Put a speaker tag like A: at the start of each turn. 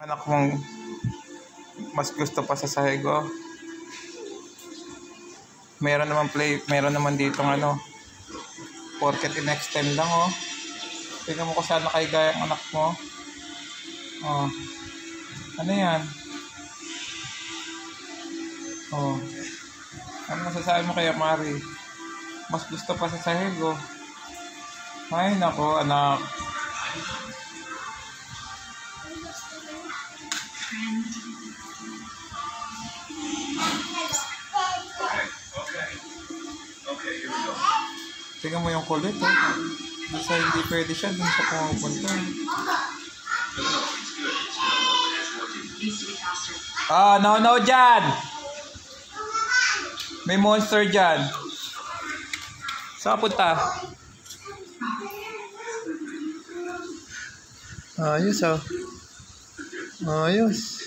A: Anak mong mas gusto pa sa sahig, oh. Meron naman dito porket in-extend lang, oh. Tingnan mo kung saan nakahiga yung anak mo. Oh. Ano yan? Oh. Ano masasabi mo kaya, Mari? Mas gusto pa sa sahig, oh. Ay, nako, anak.
B: Okay, here we go.
A: Tingnan mo yung kulit, oh. Basta hindi pwede siya dun sa pumupunta. No dyan! May monster dyan. Saan punta? Ayos, oh. Ayos.